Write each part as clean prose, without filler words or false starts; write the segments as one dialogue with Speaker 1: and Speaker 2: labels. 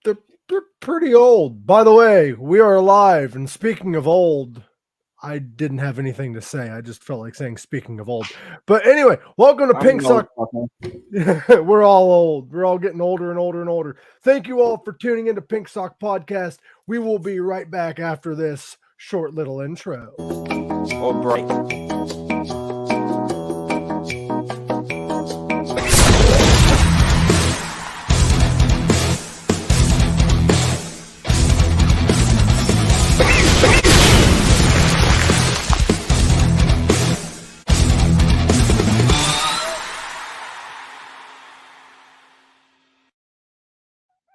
Speaker 1: they're pretty old. By the way, we are alive. And speaking of old, I didn't have anything to say. I just felt like saying speaking of old. But anyway, welcome to Pink Sock. We're all old. We're all getting older and older and older. Thank you all for tuning into Pink Sock Podcast. We will be right back after this short little intro.
Speaker 2: Or break.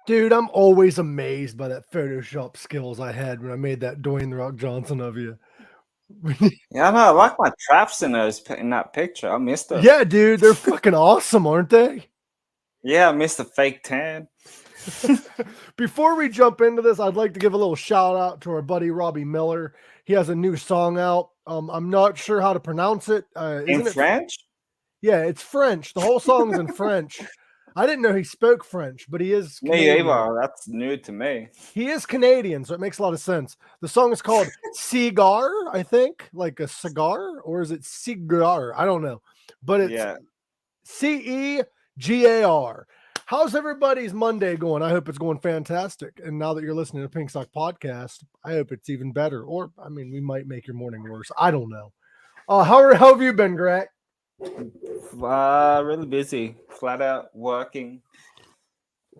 Speaker 1: Dude, I'm always amazed by that Photoshop skills I had when I made that Dwayne The Rock Johnson of you.
Speaker 2: Yeah, I know. I like my traps in that picture. I missed them.
Speaker 1: Yeah, dude, they're fucking awesome, aren't they?
Speaker 2: Yeah, I missed the fake tan.
Speaker 1: Before we jump into this, I'd like to give a little shout out to our buddy Robby Miller. He has a new song out. I'm not sure how to pronounce it.
Speaker 2: In French?
Speaker 1: Yeah, it's French. The whole song's in French. I didn't know he spoke French, but he is Canadian.
Speaker 2: Me either. That's new to me.
Speaker 1: He is Canadian, so it makes a lot of sense. The song is called Cigar, I think, like a cigar, or is it cigar? I don't know, but it's Cegar. How's everybody's Monday going? I hope it's going fantastic. And now that you're listening to Pink Sock Podcast, I hope it's even better. Or, I mean, we might make your morning worse. I don't know. How have you been, Gorak?
Speaker 2: Really busy, flat out working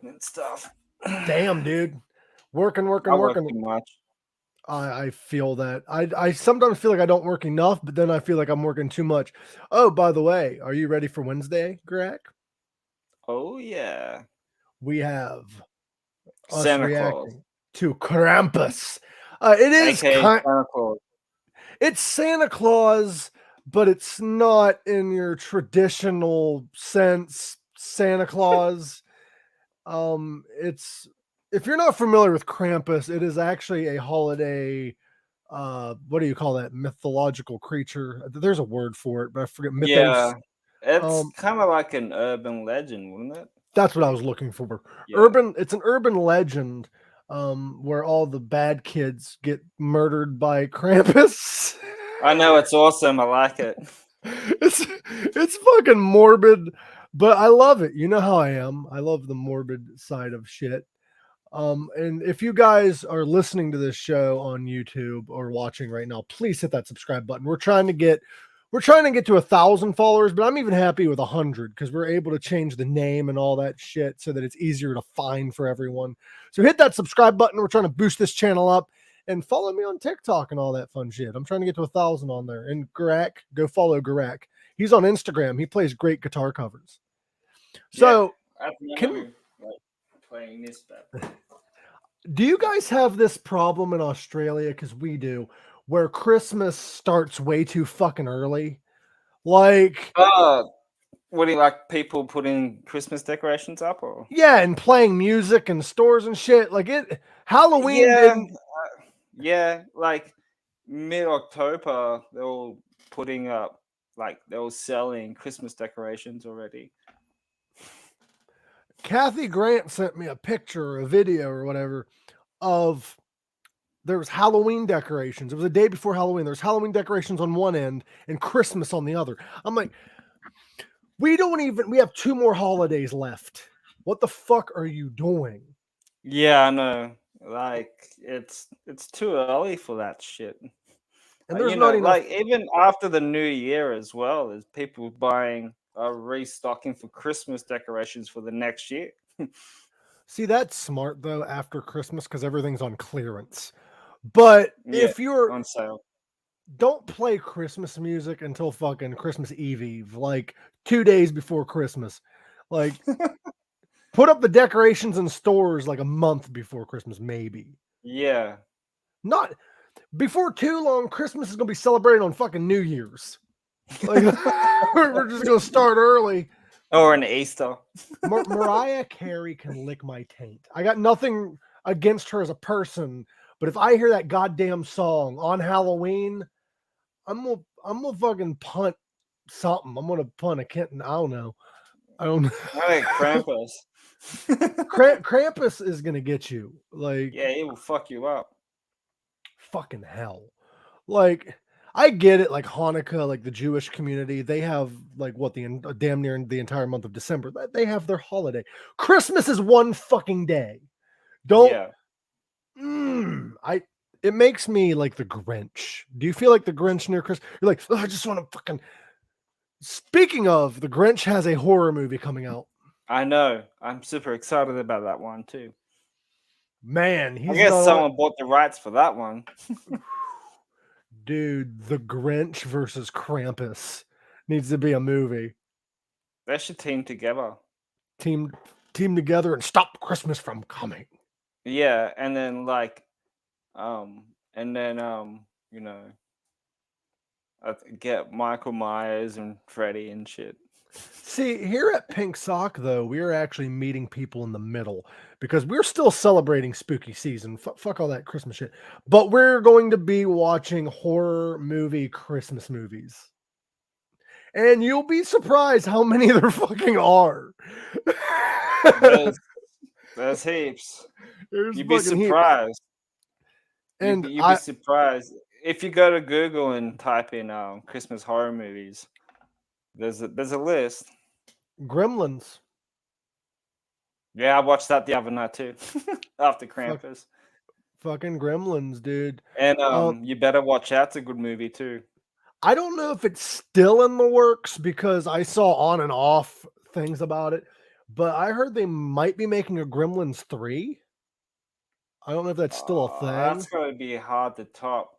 Speaker 2: and stuff.
Speaker 1: Damn, dude, working
Speaker 2: Work too much.
Speaker 1: I feel that. I sometimes feel like I don't work enough, but then I feel like I'm working too much. Oh, by the way, are you ready for Wednesday, Gorak?
Speaker 2: Oh yeah,
Speaker 1: we have us
Speaker 2: Santa
Speaker 1: reacting
Speaker 2: Claus
Speaker 1: to Krampus. It is
Speaker 2: Santa Claus.
Speaker 1: It's Santa Claus, but it's not in your traditional sense Santa Claus. It's, if you're not familiar with Krampus, it is actually a holiday, what do you call that, mythological creature? There's a word for it, but I forget. Mythos.
Speaker 2: Yeah, it's kind of like an urban legend, wouldn't it?
Speaker 1: That's what I was looking for.
Speaker 2: Yeah.
Speaker 1: It's an urban legend where all the bad kids get murdered by Krampus.
Speaker 2: I know, it's awesome. I like it.
Speaker 1: It's fucking morbid, but I love it. You know how I am. I love the morbid side of shit. And if you guys are listening to this show on YouTube or watching right now, please hit that subscribe button. We're trying to get to 1,000 followers, but I'm even happy with 100 because we're able to change the name and all that shit so that it's easier to find for everyone. So hit that subscribe button. We're trying to boost this channel up. And follow me on TikTok and all that fun shit. I'm trying to get to 1,000 on there. And Gorak, go follow Gorak. He's on Instagram. He plays great guitar covers. So,
Speaker 2: playing this bad.
Speaker 1: Do you guys have this problem in Australia? Because we do, where Christmas starts way too fucking early. Like,
Speaker 2: what do you like? People putting Christmas decorations up, or
Speaker 1: and playing music in stores and shit. Like Halloween.
Speaker 2: Yeah, like mid-October, they were putting up, like they were selling Christmas decorations already.
Speaker 1: Cathy Grant sent me a picture or a video or whatever of there was Halloween decorations. It was the day before Halloween. There's Halloween decorations on one end and Christmas on the other. I'm like, we have 2 more holidays left. What the fuck are you doing?
Speaker 2: Yeah, I know. Like it's too early for that shit.
Speaker 1: And there's not enough.
Speaker 2: Like even after the new year as well, there's people buying restocking for Christmas decorations for the next year.
Speaker 1: See, that's smart though after Christmas because everything's on clearance. But if you're
Speaker 2: on sale,
Speaker 1: don't play Christmas music until fucking Christmas Eve, like 2 days before Christmas. Like put up the decorations in stores like a month before Christmas, maybe.
Speaker 2: Yeah.
Speaker 1: Not before too long. Christmas is gonna be celebrated on fucking New Year's. Like we're just gonna start early.
Speaker 2: Or an Easter.
Speaker 1: Mariah Carey can lick my taint. I got nothing against her as a person, but if I hear that goddamn song on Halloween, I'm gonna fucking punt something. I'm gonna punt a kitten. I don't know.
Speaker 2: I like Krampus.
Speaker 1: Krampus is gonna get you. Like,
Speaker 2: Yeah, it will fuck you up.
Speaker 1: fucking hell. Like, I get it. Like Hanukkah, like the Jewish community, they have like what damn near the entire month of December. They have their holiday. Christmas is one fucking day. Don't.
Speaker 2: Yeah.
Speaker 1: I. It makes me like the Grinch. Do you feel like the Grinch near Christmas? You're like, oh, I just want to fucking. Speaking of, the Grinch has a horror movie coming out.
Speaker 2: I know. I'm super excited about that one too.
Speaker 1: Man,
Speaker 2: I guess someone bought the rights for that one.
Speaker 1: Dude, the Grinch versus Krampus needs to be a movie.
Speaker 2: They should team together.
Speaker 1: Team together and stop Christmas from coming.
Speaker 2: Yeah, and then you know, get Michael Myers and Freddy and shit.
Speaker 1: See, here at Pink Sock, though, we are actually meeting people in the middle because we're still celebrating spooky season. Fuck all that Christmas shit. But we're going to be watching horror movie Christmas movies. And you'll be surprised how many there fucking are.
Speaker 2: There's heaps.
Speaker 1: You'd
Speaker 2: be surprised.
Speaker 1: And
Speaker 2: you'd be surprised. If you go to Google and type in Christmas horror movies, there's a list.
Speaker 1: Gremlins.
Speaker 2: Yeah, I watched that the other night too. After Krampus.
Speaker 1: Fucking Gremlins, dude.
Speaker 2: And you better watch out. It's a good movie too.
Speaker 1: I don't know if it's still in the works because I saw on and off things about it, but I heard they might be making a Gremlins 3. I don't know if that's still a thing.
Speaker 2: That's going to be hard to top.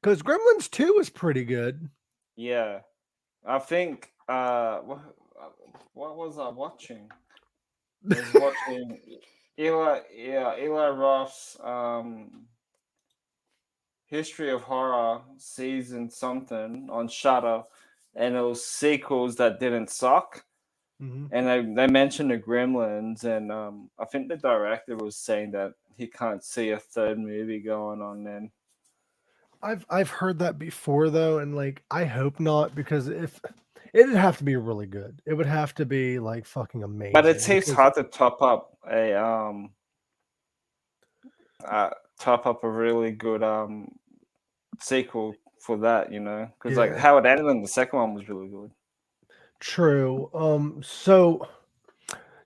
Speaker 1: Because Gremlins 2 is pretty good.
Speaker 2: Yeah. I think, what was I watching? I was watching Eli Roth's History of Horror season something on Shudder, and it was sequels that didn't suck.
Speaker 1: Mm-hmm.
Speaker 2: And they mentioned the Gremlins, and I think the director was saying that he can't see a third movie going on then.
Speaker 1: I've heard that before though, and like I hope not, because if it'd have to be really good. It would have to be like fucking amazing.
Speaker 2: But it seems hard to top up a really good sequel for that, you know, because like how it ended in the second one was really good.
Speaker 1: True. So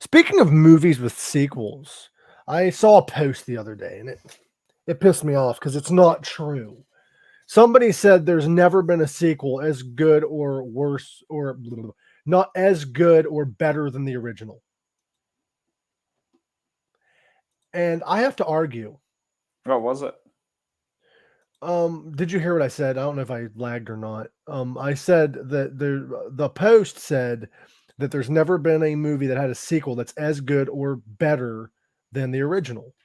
Speaker 1: speaking of movies with sequels, I saw a post the other day and it pissed me off because it's not true. Somebody said there's never been a sequel as good or worse or not as good or better than the original. And I have to argue.
Speaker 2: What was it?
Speaker 1: Did you hear what I said? I don't know if I lagged or not. I said that the post said that there's never been a movie that had a sequel that's as good or better than the original.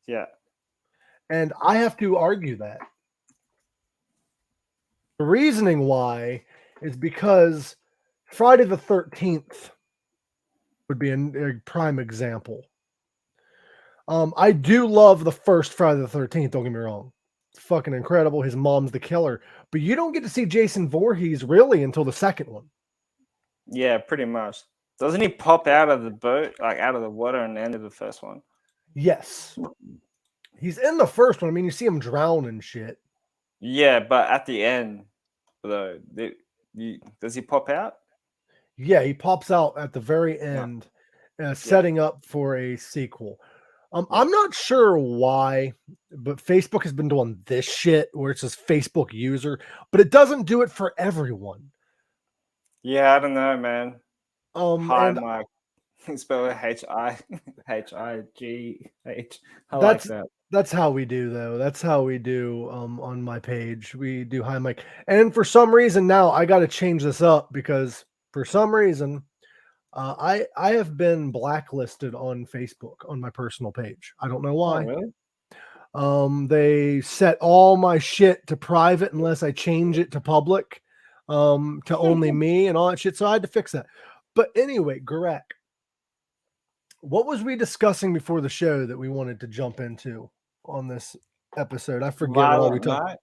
Speaker 2: Yeah.
Speaker 1: And I have to argue that. The reasoning why is because Friday the 13th would be a prime example. I do love the first Friday the 13th, don't get me wrong. It's fucking incredible. His mom's the killer. But you don't get to see Jason Voorhees really until the second one.
Speaker 2: Yeah, pretty much. Doesn't he pop out of the boat, like out of the water in the end of the first one?
Speaker 1: Yes. He's in the first one. I mean, you see him drown and shit.
Speaker 2: Yeah, but at the end, though, does he pop out?
Speaker 1: Yeah, he pops out at the very end, setting up for a sequel. I'm not sure why, but Facebook has been doing this shit where it says Facebook user, but it doesn't do it for everyone.
Speaker 2: Yeah, I don't know, man. Hi, Mike. Spell it H-I-H-I-G-H. I like that.
Speaker 1: That's how we do, though. That's how we do on my page. We do hi, Mike. And for some reason now, I got to change this up because for some reason, I have been blacklisted on Facebook on my personal page. I don't know why.
Speaker 2: Oh, really?
Speaker 1: They set all my shit to private unless I change it to public, to only me and all that shit. So I had to fix that. But anyway, Gorak, what was we discussing before the show that we wanted to jump into on this episode? I forget what we talked.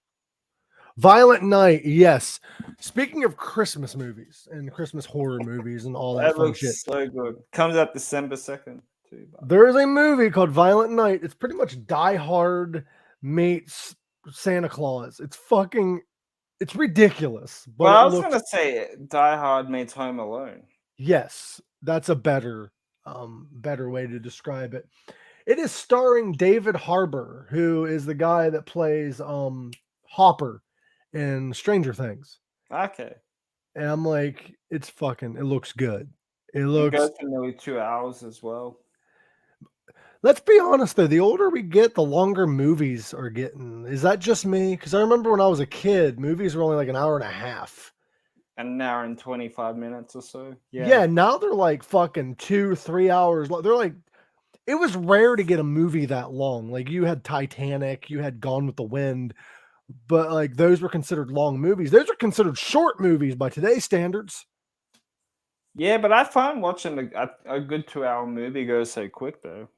Speaker 1: Violent Night, yes. Speaking of Christmas movies and Christmas horror movies and all that
Speaker 2: That
Speaker 1: fun shit,
Speaker 2: looks so good. Comes out December 2nd too.
Speaker 1: there is a movie called Violent Night. It's pretty much Die Hard meets Santa Claus. It's ridiculous, but
Speaker 2: Well,
Speaker 1: it
Speaker 2: I was
Speaker 1: looks,
Speaker 2: gonna say Die Hard meets Home Alone.
Speaker 1: yes, that's a better way to describe it. It is starring David Harbour, who is the guy that plays Hopper in Stranger Things.
Speaker 2: Okay.
Speaker 1: And I'm like, it looks good. It
Speaker 2: It
Speaker 1: looks,
Speaker 2: goes for nearly 2 hours as well.
Speaker 1: let's be honest though, the older we get, the longer movies are getting. Is that just me? Because I remember when I was a kid, movies were only like an hour and a half.
Speaker 2: An hour and 25 minutes or so.
Speaker 1: Yeah, now they're like fucking 2-3 hours. They're like, it was rare to get a movie that long. Like you had Titanic, you had Gone with the Wind, but like those were considered long movies. Those are considered short movies by today's standards.
Speaker 2: Yeah, but I find watching a good 2 hour movie go so quick though.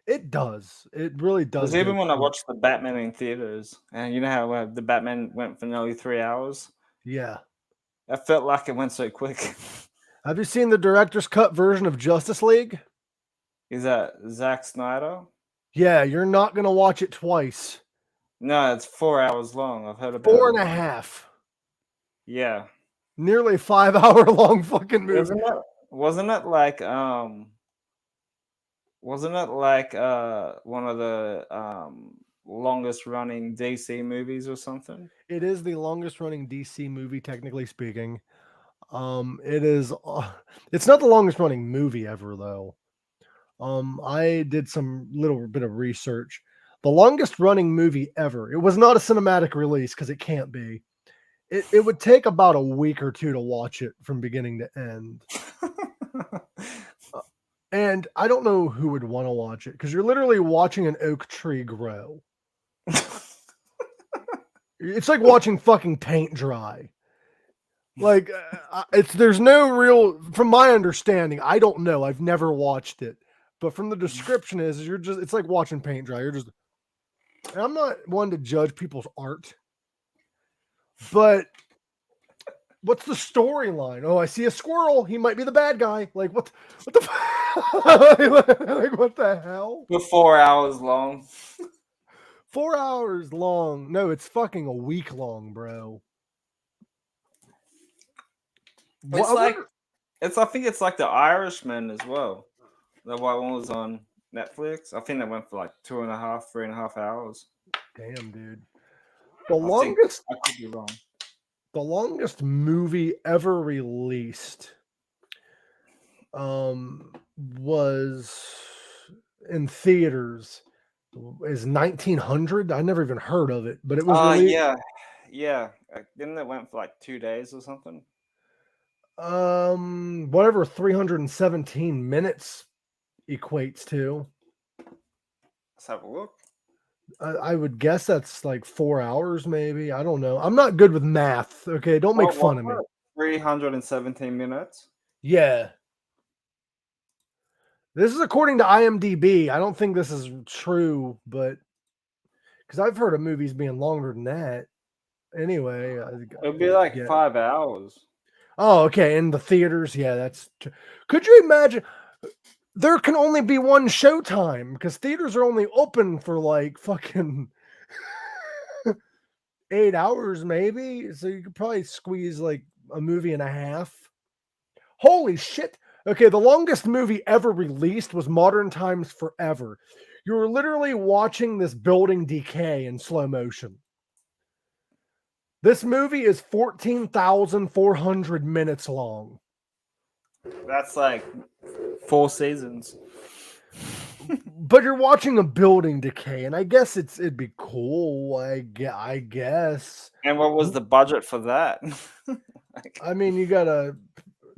Speaker 1: It does. It really does.
Speaker 2: Because even
Speaker 1: go
Speaker 2: when I
Speaker 1: quick.
Speaker 2: watched the Batman in theaters, and you know how the Batman went for nearly 3 hours,
Speaker 1: Yeah.
Speaker 2: I felt like it went so quick.
Speaker 1: Have you seen the director's cut version of Justice League?
Speaker 2: Is that Zack Snyder?
Speaker 1: Yeah, you're not going to watch it twice.
Speaker 2: No, it's 4 hours long. I've heard about
Speaker 1: 4.5.
Speaker 2: Yeah.
Speaker 1: Nearly 5-hour long fucking movie.
Speaker 2: Wasn't it like one of the longest running DC movies or something?
Speaker 1: It is the longest running DC movie, technically speaking. It is. It's not the longest running movie ever, though. I did some little bit of research. The longest running movie ever. It was not a cinematic release because it can't be. It would take about a week or two to watch it from beginning to end. And I don't know who would want to watch it because you're literally watching an oak tree grow. It's like watching fucking paint dry. Like there's no real, from my understanding, I don't know. I've never watched it, but from the description it's like watching paint dry. And I'm not one to judge people's art, but what's the storyline? Oh, I see a squirrel. He might be the bad guy. Like what the like what the hell?
Speaker 2: For 4 hours long.
Speaker 1: 4 hours long. No, it's fucking a week long, bro.
Speaker 2: I think it's like The Irishman as well. The white one was on Netflix. I think that went for like 3.5 hours.
Speaker 1: Damn, dude.
Speaker 2: I could be wrong.
Speaker 1: The longest movie ever released was in theaters is 1900. I never even heard of it, but it was released.
Speaker 2: Yeah. Didn't it went for like 2 days or something?
Speaker 1: Whatever 317 minutes equates to.
Speaker 2: Let's have a look.
Speaker 1: I would guess that's like 4 hours, maybe. I don't know. I'm not good with math. Okay, don't make fun of me.
Speaker 2: 317 minutes.
Speaker 1: Yeah. This is according to IMDb. I don't think this is true, but because I've heard of movies being longer than that. Anyway,
Speaker 2: it'd be like 5 hours.
Speaker 1: Oh, okay. In the theaters, yeah, could you imagine? There can only be one showtime because theaters are only open for like fucking 8 hours, maybe. So you could probably squeeze like a movie and a half. Holy shit. Okay, the longest movie ever released was Modern Times Forever. You were literally watching this building decay in slow motion. This movie is 14,400 minutes long.
Speaker 2: That's like 4 seasons.
Speaker 1: But you're watching a building decay, and I guess it'd be cool. I guess.
Speaker 2: And what was the budget for that?
Speaker 1: I mean,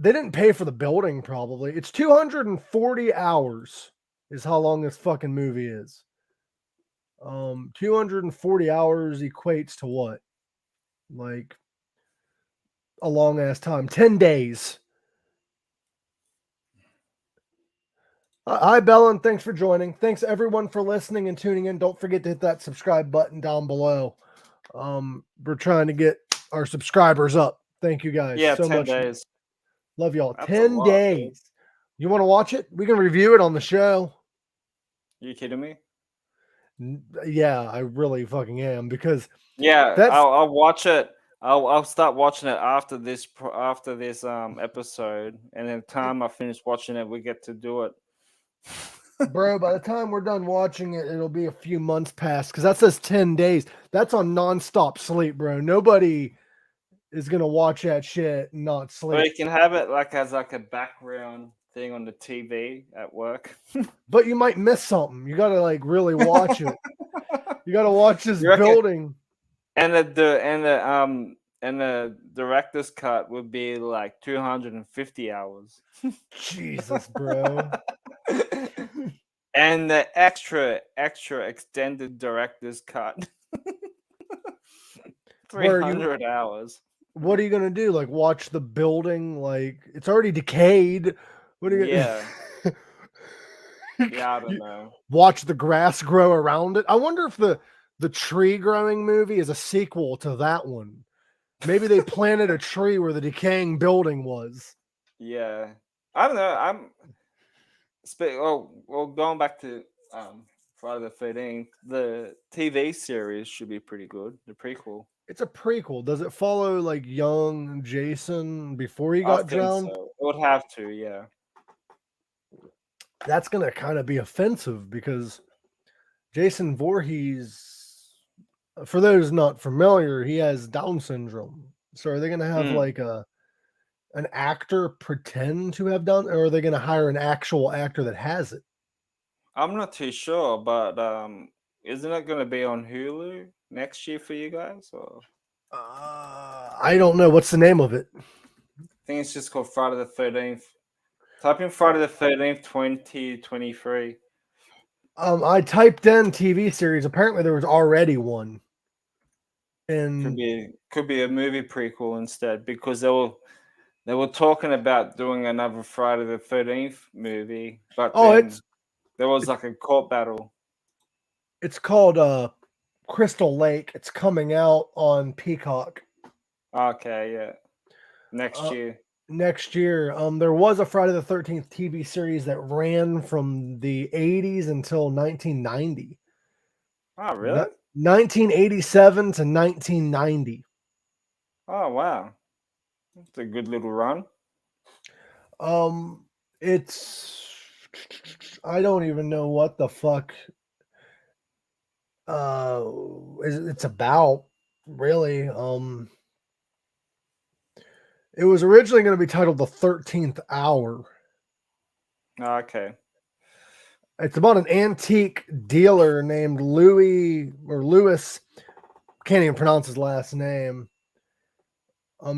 Speaker 1: they didn't pay for the building, probably. It's 240 hours is how long this fucking movie is. 240 hours equates to what? Like a long ass time. 10 days. Hi, Bellin. Thanks for joining. Thanks everyone for listening and tuning in. Don't forget to hit that subscribe button down below. We're trying to get our subscribers up. Thank you guys
Speaker 2: Yeah,
Speaker 1: so
Speaker 2: 10
Speaker 1: much.
Speaker 2: days.
Speaker 1: Love y'all.
Speaker 2: That's a
Speaker 1: 10
Speaker 2: lot,
Speaker 1: days.
Speaker 2: dude.
Speaker 1: You want to watch it? We can review it on the show.
Speaker 2: You kidding me?
Speaker 1: Yeah, I really fucking am because
Speaker 2: Yeah,
Speaker 1: that's
Speaker 2: I'll watch it. I'll start watching it after this episode, and then time I finish watching it, we get to do it.
Speaker 1: bro. By the time we're done watching it, it'll be a few months past because that says 10 days. That's on nonstop sleep, bro. Nobody is gonna watch that shit and not
Speaker 2: Or
Speaker 1: sleep.
Speaker 2: you can have it like as like a background thing on the TV at work.
Speaker 1: But you might miss something. You gotta like really watch it. You gotta watch this
Speaker 2: You reckon-
Speaker 1: building.
Speaker 2: And the director's cut would be like 250 hours.
Speaker 1: Jesus, bro.
Speaker 2: And the extra extended director's cut.
Speaker 1: Where you-
Speaker 2: 300 hours.
Speaker 1: What are you gonna do? Like watch the building? Like it's already decayed. What are you?
Speaker 2: Yeah. Yeah, I don't know.
Speaker 1: Watch the grass grow around it. I wonder if the tree growing movie is a sequel to that one. Maybe they planted a tree where the decaying building was.
Speaker 2: Yeah. I don't know. Well, going back to Friday the 13th, the TV series should be pretty good. The prequel.
Speaker 1: It's a prequel. Does it follow like young Jason before he
Speaker 2: I
Speaker 1: got
Speaker 2: think
Speaker 1: drowned?
Speaker 2: so. It would have to, yeah.
Speaker 1: That's gonna kind of be offensive because Jason Voorhees, for those not familiar, he has Down syndrome. So are they gonna have like an actor pretend to have Down, or are they gonna hire an actual actor that has it?
Speaker 2: I'm not too sure, but isn't it going to be on Hulu next year for you guys? Or
Speaker 1: I don't know. What's the name of it?
Speaker 2: I think it's just called Friday the 13th. Type in Friday the 13th, 2023.
Speaker 1: I typed in TV series. Apparently, there was already one. And
Speaker 2: Could be a movie prequel instead, because they were talking about doing another Friday the 13th movie, but there was like a court battle.
Speaker 1: It's called Crystal Lake. It's coming out on Peacock.
Speaker 2: Okay, yeah. Next year.
Speaker 1: Next year. There was a Friday the 13th TV series that ran from the 80s until 1990.
Speaker 2: Oh, really?
Speaker 1: 1987 to 1990.
Speaker 2: Oh, wow. It's a good little run.
Speaker 1: I don't even know what the fuck it's about, really. It was originally going to be titled The 13th Hour.
Speaker 2: Okay.
Speaker 1: It's about an antique dealer named Louis. Can't even pronounce his last name.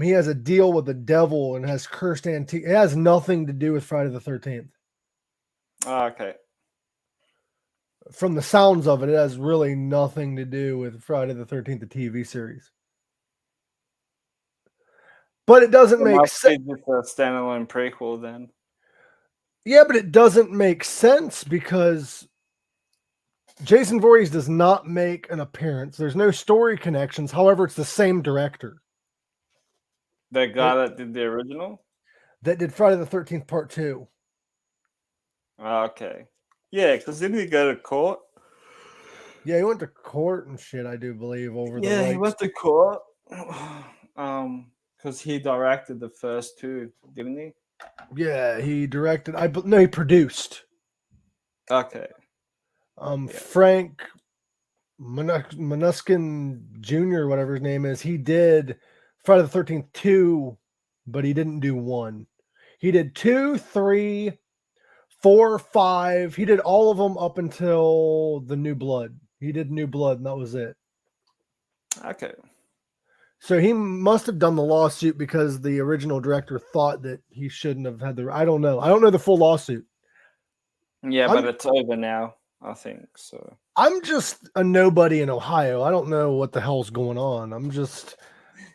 Speaker 1: He has a deal with the devil and has cursed antique. It has nothing to do with Friday the 13th.
Speaker 2: Okay.
Speaker 1: From the sounds of it, it has really nothing to do with Friday the 13th, the TV series. But it doesn't make sense.
Speaker 2: It's a standalone prequel then.
Speaker 1: Yeah, but it doesn't make sense because Jason Voorhees does not make an appearance. There's no story connections. However, it's the same director.
Speaker 2: The guy that did the original?
Speaker 1: That did Friday the 13th Part 2.
Speaker 2: Okay. Yeah, because didn't he go to court?
Speaker 1: Yeah, he went to court and shit, I do believe, over the rights.
Speaker 2: Yeah, he went to court. Because he directed the first two, didn't he?
Speaker 1: Yeah, he directed. No, he produced.
Speaker 2: Okay.
Speaker 1: Frank Manuskin Jr., whatever his name is, he did Friday the 13th 2, but he didn't do 1. He did 2, 3, 4, 5. He did all of them up until the New Blood. He did New Blood, and that was it.
Speaker 2: Okay.
Speaker 1: So he must have done the lawsuit because the original director thought that he shouldn't have had the. I don't know. I don't know the full lawsuit.
Speaker 2: Yeah, but it's over now, I think. So
Speaker 1: I'm just a nobody in Ohio. I don't know what the hell's going on. I'm just.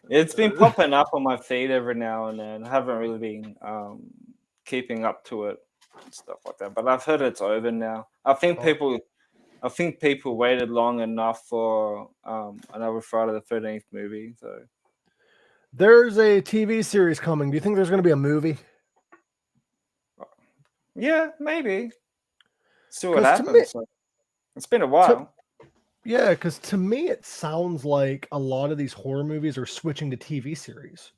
Speaker 2: It's been popping up on my feed every now and then. I haven't really been keeping up to it and stuff like that. But I've heard it's over now. I think I think people waited long enough for another Friday the 13th movie. So
Speaker 1: there's a TV series coming. Do you think there's going to be a movie?
Speaker 2: Yeah, maybe. See what happens. It's been a while.
Speaker 1: Yeah, because to me it sounds like a lot of these horror movies are switching to TV series.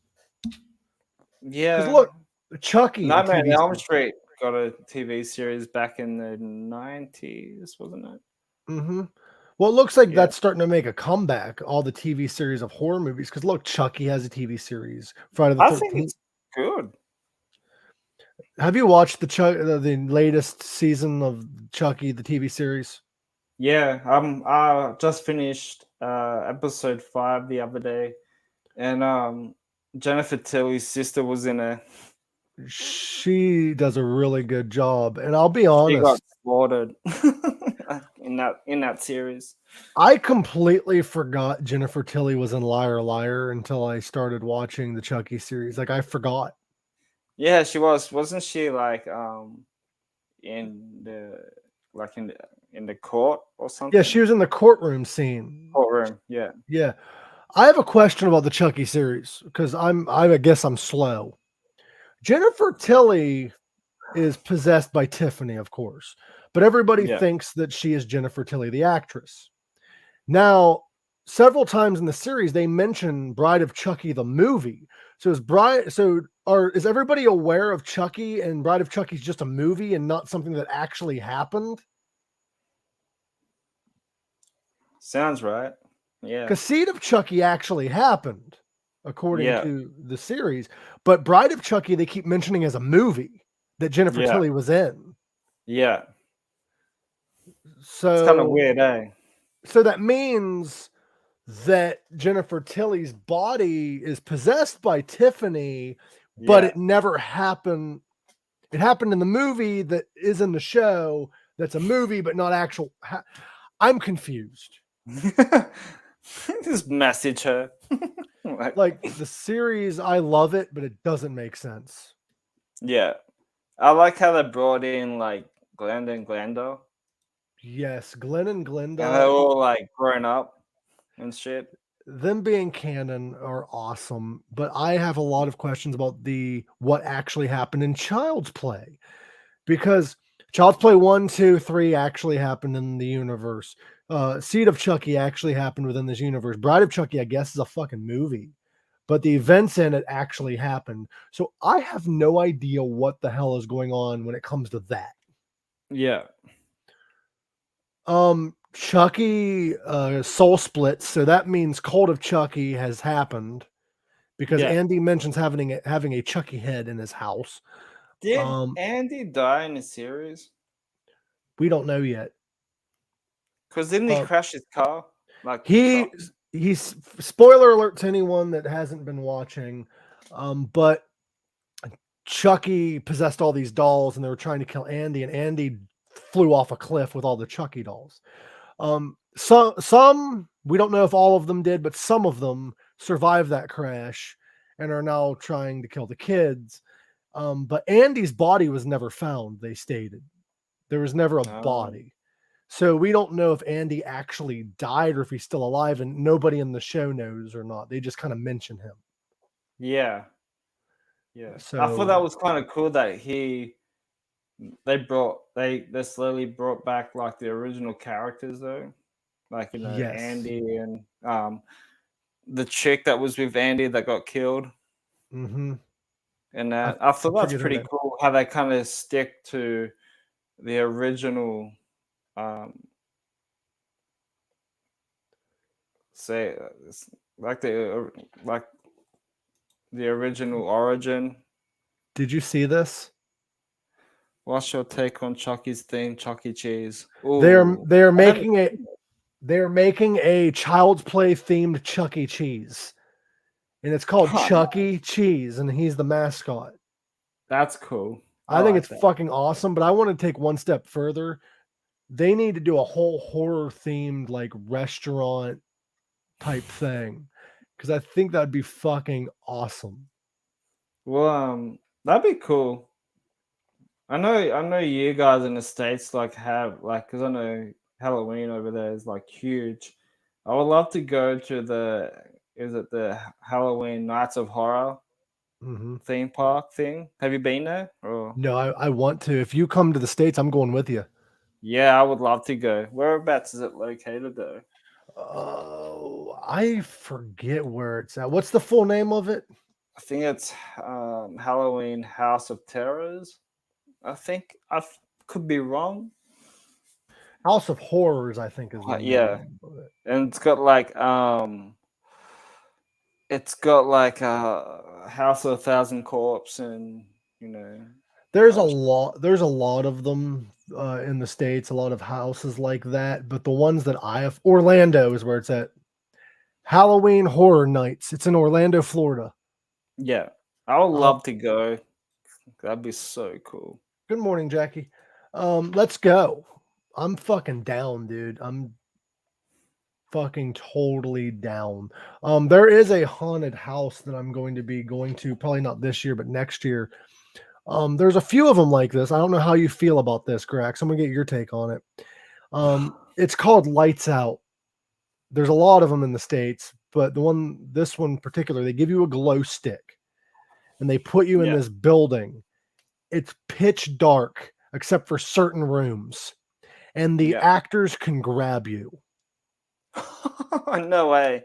Speaker 2: Yeah.
Speaker 1: Because look, Chucky.
Speaker 2: Nightmare on Elm Street got a TV series back in the 90s, wasn't it?
Speaker 1: Mm-hmm. Well, it looks like that's starting to make a comeback, all the TV series of horror movies. Because look, Chucky has a TV series. Friday the 13th.
Speaker 2: I think it's good.
Speaker 1: Have you watched the latest season of Chucky, the TV series?
Speaker 2: Yeah, I just finished episode 5 the other day, and Jennifer Tilly's sister was in it.
Speaker 1: She does a really good job, and I'll be honest,
Speaker 2: she got slaughtered in that series.
Speaker 1: I completely forgot Jennifer Tilly was in Liar Liar until I started watching the Chucky series. Like I forgot.
Speaker 2: Yeah, she wasn't she like in the court or something?
Speaker 1: Yeah, she was in the courtroom scene.
Speaker 2: Courtroom, yeah.
Speaker 1: Yeah. I have a question about the Chucky series because I guess I'm slow. Jennifer Tilly is possessed by Tiffany, of course, but everybody thinks that she is Jennifer Tilly, the actress. Now, several times in the series, they mention Bride of Chucky, the movie. So is everybody aware of Chucky and Bride of Chucky is just a movie and not something that actually happened?
Speaker 2: Sounds right. Yeah.
Speaker 1: Because Seed of Chucky actually happened, according to the series. But Bride of Chucky, they keep mentioning as a movie that Jennifer Tilly was in.
Speaker 2: Yeah.
Speaker 1: So
Speaker 2: it's kind of weird, eh?
Speaker 1: So that means that Jennifer Tilly's body is possessed by Tiffany, but it never happened. It happened in the movie that is in the show. That's a movie, but not actual. I'm confused.
Speaker 2: Just message her.
Speaker 1: Like the series, I love it, but it doesn't make sense.
Speaker 2: Yeah. I like how they brought in like Glenda and Glenda.
Speaker 1: Yes, Glenn and Glenda.
Speaker 2: And they're all like grown up and shit.
Speaker 1: Them being canon are awesome, but I have a lot of questions about what actually happened in Child's Play. Because Child's Play 1, 2, 3 actually happened in the universe. Seed of Chucky actually happened within this universe. Bride of Chucky, I guess, is a fucking movie. But the events in it actually happened. So I have no idea what the hell is going on when it comes to that.
Speaker 2: Yeah.
Speaker 1: Chucky soul splits, so that means Cult of Chucky has happened because Andy mentions having a Chucky head in his house.
Speaker 2: Did Andy die in the series?
Speaker 1: We don't know yet.
Speaker 2: Because didn't he crash his car? Like
Speaker 1: he's spoiler alert to anyone that hasn't been watching, but Chucky possessed all these dolls and they were trying to kill Andy, and Andy flew off a cliff with all the Chucky dolls. Some we don't know if all of them did, but some of them survived that crash and are now trying to kill the kids. But Andy's body was never found, they stated. There was never a body. So we don't know if Andy actually died or if he's still alive, and nobody in the show knows or not. They just kind of mention him.
Speaker 2: Yeah. Yeah. So I thought that was kind of cool that they slowly brought back like the original characters though. Like, Andy and the chick that was with Andy that got killed.
Speaker 1: Mm-hmm.
Speaker 2: And I thought that's pretty cool how they kind of stick to the original the original origin.
Speaker 1: Did you see this?
Speaker 2: What's your take on Chucky's theme, Chuck E. Cheese? Ooh.
Speaker 1: They're making a Child's Play themed Chuck E. Cheese, and it's called Chuck E. Cheese, and he's the mascot.
Speaker 2: That's cool.
Speaker 1: I think it's fucking awesome, but I want to take one step further. They need to do a whole horror themed like restaurant type thing, because I think that'd be fucking awesome.
Speaker 2: Well, that'd be cool. I know you guys in the States like have like, because I know Halloween over there is like huge. I would love to go to the Halloween Nights of Horror theme park thing. Have you been there? Or
Speaker 1: No, I want to. If you come to the States, I'm going with you.
Speaker 2: yeah, I would love to go. Whereabouts is it located though?
Speaker 1: Oh, I forget where it's at. What's the full name of it?
Speaker 2: I think it's Halloween House of Terrors. I think could be wrong.
Speaker 1: House of Horrors, I think is the
Speaker 2: Yeah,
Speaker 1: name of it.
Speaker 2: and it's got like a House of 1,000 Corpse, and you know,
Speaker 1: there's a lot of them in the States, a lot of houses like that. But the ones that I have, Orlando is where it's at. Halloween Horror Nights. It's in Orlando, Florida.
Speaker 2: Yeah, I would love to go. That'd be so cool.
Speaker 1: Good morning, Jackie. Let's go. I'm fucking down, dude. I'm fucking totally down. There is a haunted house that I'm going to be going to, probably not this year, but next year. There's a few of them like this. I don't know how you feel about this, Gorak. I'm gonna get your take on it. It's called Lights Out. There's a lot of them in the States, but this one in particular, they give you a glow stick and they put you in this building. It's pitch dark except for certain rooms, and the actors can grab you.
Speaker 2: No way.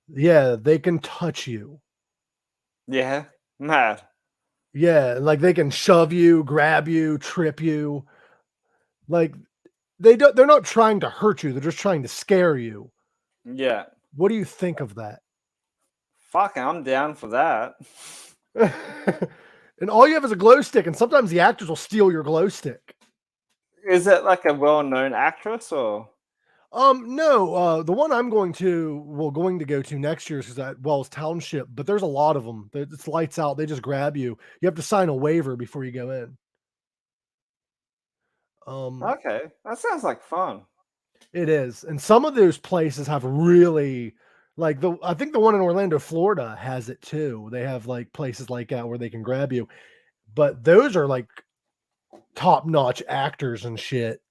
Speaker 1: Yeah, they can touch you.
Speaker 2: Yeah, mad.
Speaker 1: Yeah, like they can shove you, grab you, trip you. Like they're not trying to hurt you, they're just trying to scare you.
Speaker 2: Yeah.
Speaker 1: What do you think of that?
Speaker 2: Fucking, I'm down for that.
Speaker 1: And all you have is a glow stick, and sometimes the actors will steal your glow stick.
Speaker 2: Is it like a well-known actress or?
Speaker 1: No, the one I'm going to go to next year is at Wells Township, but there's a lot of them. It's Lights Out. They just grab you. You have to sign a waiver before you go in.
Speaker 2: Okay, that sounds like fun.
Speaker 1: It is, and some of those places have really, like I think the one in Orlando, Florida, has it too. They have like places like that where they can grab you, but those are like top-notch actors and shit.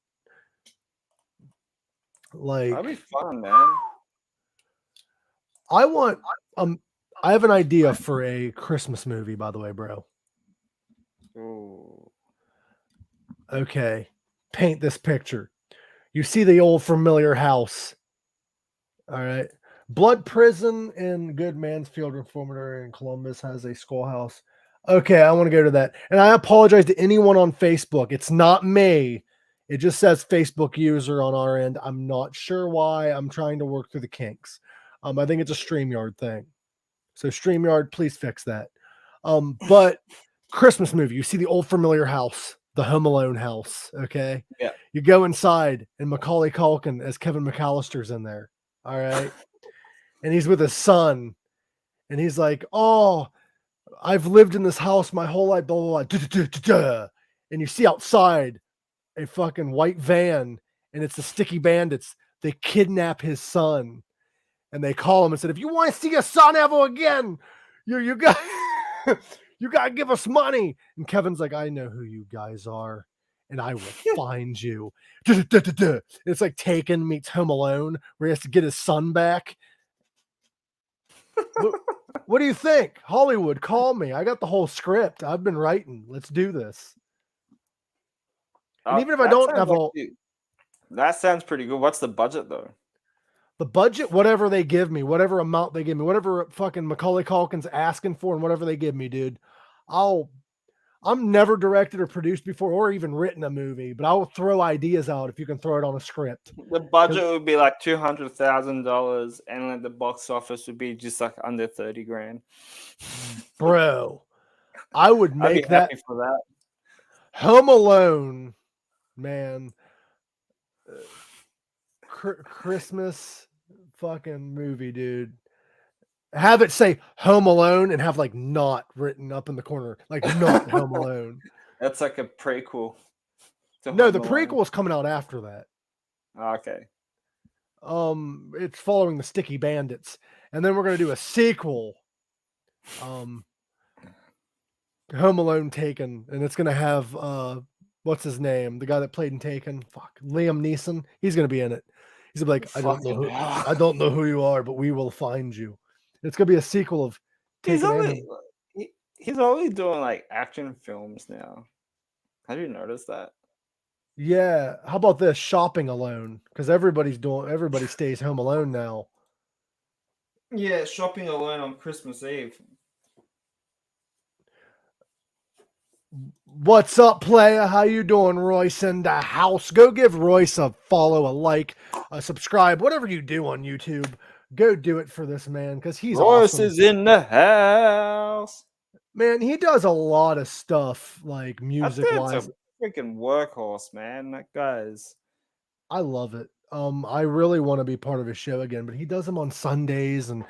Speaker 1: Like
Speaker 2: that'd be fun, man.
Speaker 1: I have an idea for a Christmas movie, by the way, bro.
Speaker 2: Ooh.
Speaker 1: Okay, paint this picture. You see the old familiar house. All right. Blood Prison in Good Mansfield Reformatory in Columbus has a schoolhouse. Okay, I want to go to that. And I apologize to anyone on Facebook. It's not me. It just says Facebook user on our end. I'm not sure why. I'm trying to work through the kinks. I think it's a StreamYard thing. So StreamYard, please fix that. But Christmas movie, you see the old familiar house, the Home Alone house. Okay.
Speaker 2: Yeah.
Speaker 1: You go inside and Macaulay Culkin as Kevin McAllister's in there. All right. And he's with his son. And he's like, oh, I've lived in this house my whole life, blah, blah, blah. And you see outside a fucking white van, and it's the Sticky Bandits. They kidnap his son, and they call him and said, if you want to see your son ever again, you got you got to give us money. And Kevin's like, I know who you guys are, and I will find you. It's like Taken meets Home Alone, where he has to get his son back. What do you think? Hollywood, call me. I got the whole script. I've been writing. Let's do this. And even if I don't have
Speaker 2: that sounds pretty good. What's the budget though?
Speaker 1: The budget, whatever they give me, whatever amount they give me, whatever fucking Macaulay Culkin's asking for, and whatever they give me, dude, I'm never directed or produced before or even written a movie, but I will throw ideas out if you can throw it on a script.
Speaker 2: The budget would be like $200,000, and like the box office would be just like under 30 grand.
Speaker 1: Bro, I would make that
Speaker 2: for that.
Speaker 1: Home Alone, man. Christmas fucking movie, dude. Have it say Home Alone and have like not written up in the corner, like not Home Alone.
Speaker 2: That's like a prequel.
Speaker 1: No, the prequel is coming out after that.
Speaker 2: Okay.
Speaker 1: It's following the Sticky Bandits, and then we're gonna do a sequel. Home Alone Taken, and it's gonna have what's his name? The guy that played in Taken. Fuck, Liam Neeson. He's gonna be in it. He's gonna be like, I don't know who you are, but we will find you. It's gonna be a sequel of Taken.
Speaker 2: He's only doing like action films now. Have you noticed that?
Speaker 1: Yeah. How about this? Shopping Alone, because everybody stays home alone now.
Speaker 2: Yeah, Shopping Alone on Christmas Eve.
Speaker 1: What's up, playa? How you doing, Royce in the house? Go give Royce a follow, a like, a subscribe, whatever you do on YouTube. Go do it for this man because he's
Speaker 2: Royce
Speaker 1: awesome.
Speaker 2: is in the house.
Speaker 1: Man, he does a lot of stuff like music-wise.
Speaker 2: A freaking workhorse, man. That guy's.
Speaker 1: I love it. I really want to be part of his show again, but he does them on Sundays and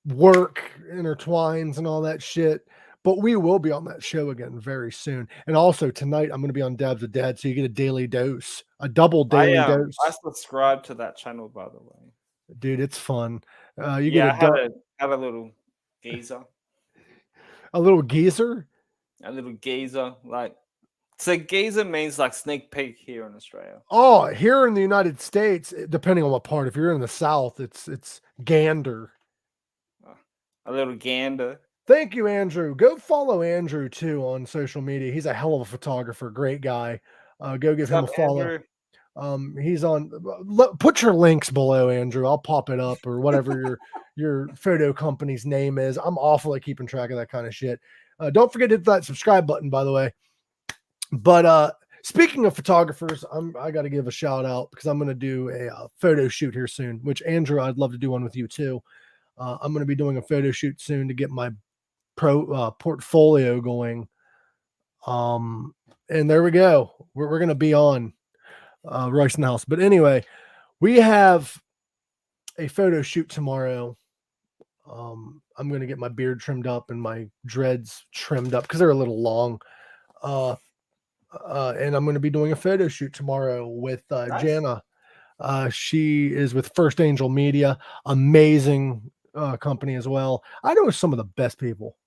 Speaker 1: work intertwines and all that shit. But we will be on that show again very soon. And also tonight, I'm going to be on Dabs with Dad, so you get a daily dose, a double daily dose.
Speaker 2: I subscribe to that channel, by the way.
Speaker 1: Dude, it's fun.
Speaker 2: I had a little geezer.
Speaker 1: A little geezer?
Speaker 2: A little geezer. So geezer means like sneak peek here in Australia.
Speaker 1: Oh, here in the United States, depending on what part. If you're in the South, it's gander.
Speaker 2: A little gander.
Speaker 1: Thank you, Andrew. Go follow Andrew too on social media. He's a hell of a photographer, great guy. Go give him a follow. Andrew? He's on. Put your links below, Andrew. I'll pop it up or whatever your photo company's name is. I'm awful at keeping track of that kind of shit. Don't forget to hit that subscribe button, by the way. But speaking of photographers, I got to give a shout out because I'm going to do a photo shoot here soon. Which Andrew, I'd love to do one with you too. I'm going to be doing a photo shoot soon to get my portfolio going. And there we go. We're going to be on Royce in the House. But anyway, we have a photo shoot tomorrow. I'm going to get my beard trimmed up and my dreads trimmed up because they're a little long. And I'm going to be doing a photo shoot tomorrow with nice. Jana. She is with First Angel Media, amazing company as well. I know some of the best people.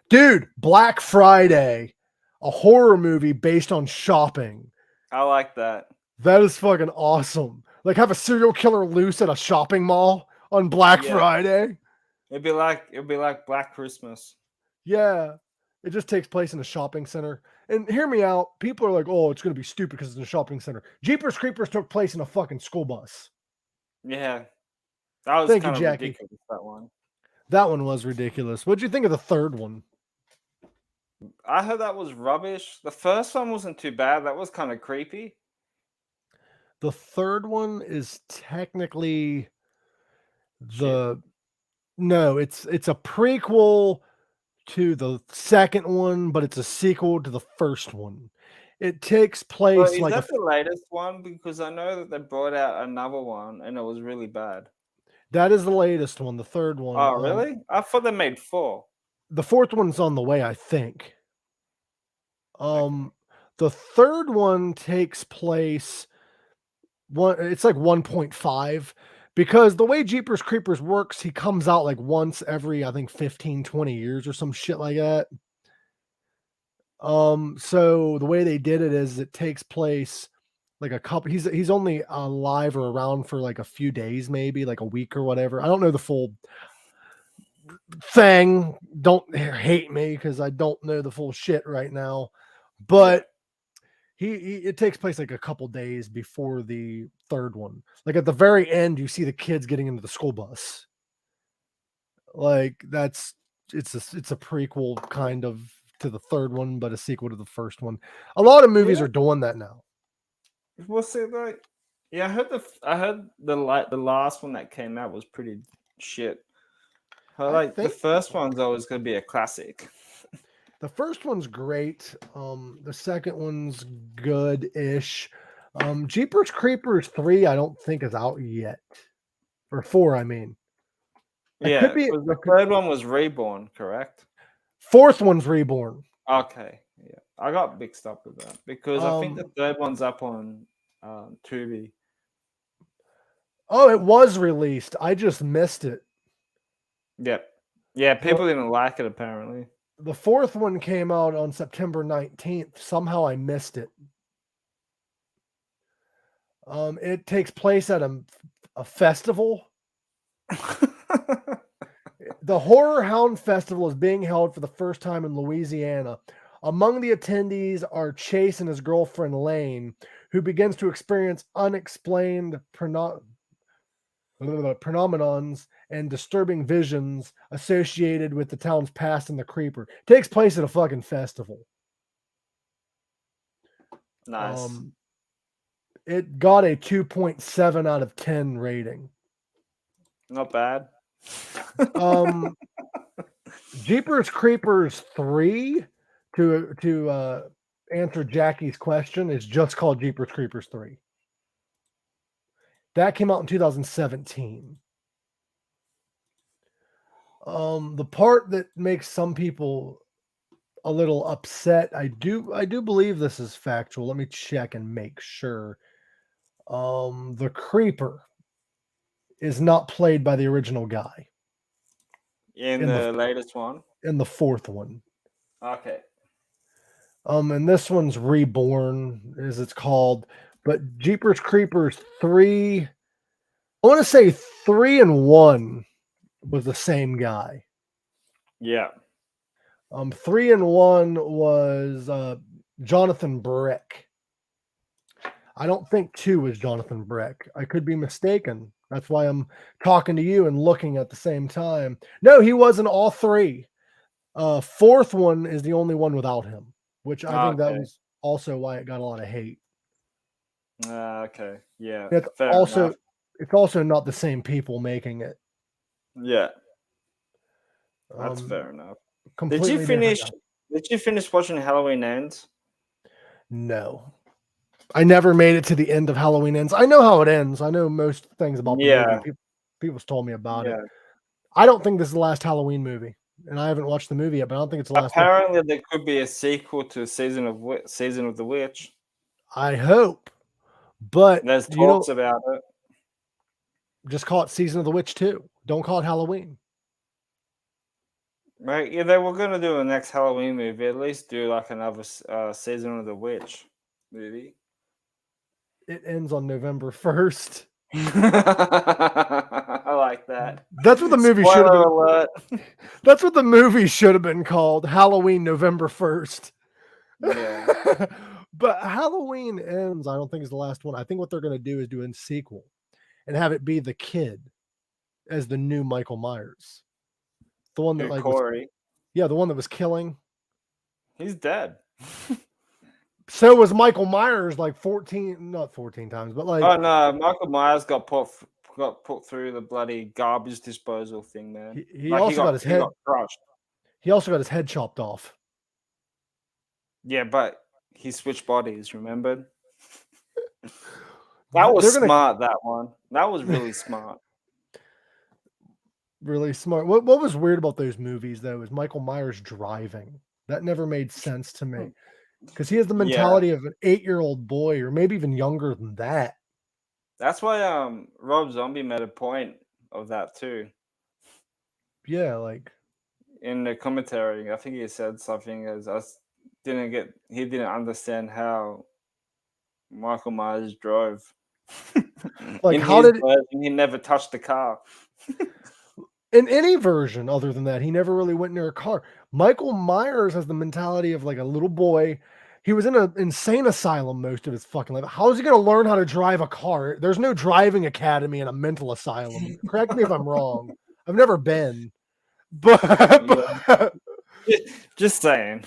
Speaker 1: Dude, Black Friday, a horror movie based on shopping.
Speaker 2: I like that.
Speaker 1: That is fucking awesome. Like have a serial killer loose at a shopping mall on Black Friday.
Speaker 2: It'd be like Black Christmas.
Speaker 1: Yeah. It just takes place in a shopping center. And hear me out. People are like, oh, it's going to be stupid because it's in a shopping center. Jeepers Creepers took place in a fucking school bus.
Speaker 2: Yeah. That was kind of ridiculous, that one.
Speaker 1: That one was ridiculous. What'd you think of the third one?
Speaker 2: I heard that was rubbish. The first one wasn't too bad. That was kind of creepy.
Speaker 1: The third one is technically it's a prequel to the second one, but it's a sequel to the first one. It takes place
Speaker 2: is that the latest one? Because I know that they brought out another one and it was really bad.
Speaker 1: That is the latest one, the third one.
Speaker 2: Oh, really? I thought they made 4.
Speaker 1: The fourth one's on the way, I think. The third one takes place it's like 1.5 because the way Jeepers Creepers works, he comes out like once every, I think 15, 20 years or some shit like that. So the way they did it is it takes place like a couple, he's only alive or around for like a few days, maybe like a week or whatever. I don't know the full thing. Don't hate me because I don't know the full shit right now. But it takes place like a couple days before the third one. Like at the very end, you see the kids getting into the school bus. Like it's a prequel kind of to the third one, but a sequel to the first one. A lot of movies are doing that now.
Speaker 2: We'll see. Like, yeah, I heard the last one that came out was pretty shit. The first one's always going to be a classic.
Speaker 1: The first one's great. The second one's good-ish. Jeepers Creepers 3, I don't think is out yet. Or 4, I mean.
Speaker 2: Yeah, the third one was Reborn, correct?
Speaker 1: Fourth one's Reborn.
Speaker 2: Okay, yeah. I got mixed up with that because I think the third one's up on Tubi.
Speaker 1: Oh, it was released. I just missed it.
Speaker 2: Yep. Yeah, people didn't like it apparently.
Speaker 1: The fourth one came out on September 19th. Somehow I missed it. It takes place at a festival. The Horror Hound Festival is being held for the first time in Louisiana. Among the attendees are Chase and his girlfriend Lane, who begins to experience unexplained phenomenons and disturbing visions associated with the town's past and the creeper. It takes place at a fucking festival.
Speaker 2: Nice.
Speaker 1: It got a 2.7 out of 10 rating.
Speaker 2: Not bad.
Speaker 1: Jeepers Creepers 3, to answer Jackie's question, is just called Jeepers Creepers 3. That came out in 2017. The part that makes some people a little upset, I do believe this is factual. Let me check and make sure. The creeper is not played by the original guy.
Speaker 2: In the latest one?
Speaker 1: In the fourth one.
Speaker 2: Okay.
Speaker 1: And this one's Reborn, as it's called. But Jeepers Creepers 3, I want to say 3 and 1 was the same guy.
Speaker 2: Yeah.
Speaker 1: 3 and 1 was Jonathan Breck. I don't think 2 was Jonathan Breck. I could be mistaken. That's why I'm talking to you and looking at the same time. No, he was in all 3. Fourth one is the only one without him, which I think that was also why it got a lot of hate.
Speaker 2: Okay. Yeah.
Speaker 1: It's also not the same people making it.
Speaker 2: Yeah. That's fair enough.
Speaker 1: Did you
Speaker 2: finish watching Halloween Ends?
Speaker 1: No. I never made it to the end of Halloween Ends. I know how it ends. I know most things about the movie. People's told me about it. I don't think this is the last Halloween movie, and I haven't watched the movie yet, but I don't think it's the last.
Speaker 2: Apparently, there could be a sequel to Season of the Witch.
Speaker 1: I hope, but
Speaker 2: there's talks about it.
Speaker 1: Just call it Season of the Witch 2. Don't call it Halloween.
Speaker 2: Right? Yeah, they were going to do a next Halloween movie. At least do like another Season of the Witch movie.
Speaker 1: It ends on November 1st.
Speaker 2: I like that.
Speaker 1: That's what the movie should have been. That's what the movie should have been called. Halloween November 1st.
Speaker 2: Yeah.
Speaker 1: But Halloween Ends, I don't think is the last one. I think what they're going to do is do a sequel and have it be the kid as the new Michael Myers. The one that
Speaker 2: Corey.
Speaker 1: The one that was killing.
Speaker 2: He's dead.
Speaker 1: So was Michael Myers, not 14 times, but
Speaker 2: Oh no, Michael Myers got put through the bloody garbage disposal thing, man.
Speaker 1: He also got his head
Speaker 2: crushed.
Speaker 1: He also got his head chopped off.
Speaker 2: Yeah, but he switched bodies, remember? That was smart, that one. That was really smart.
Speaker 1: Really smart. What was weird about those movies, though, is Michael Myers driving. That never made sense to me. Because he has the mentality of an 8-year-old boy, or maybe even younger than that.
Speaker 2: That's why Rob Zombie made a point of that too.
Speaker 1: Yeah, like
Speaker 2: in the commentary, I think he said something as he didn't understand how Michael Myers drove.
Speaker 1: Like
Speaker 2: he never touched the car.
Speaker 1: In any version other than that, he never really went near a car. Michael Myers has the mentality of like a little boy. He was in an insane asylum most of his fucking life. How is he going to learn how to drive a car? There's no driving academy in a mental asylum. Correct me if I'm wrong. I've never been. But
Speaker 2: just saying.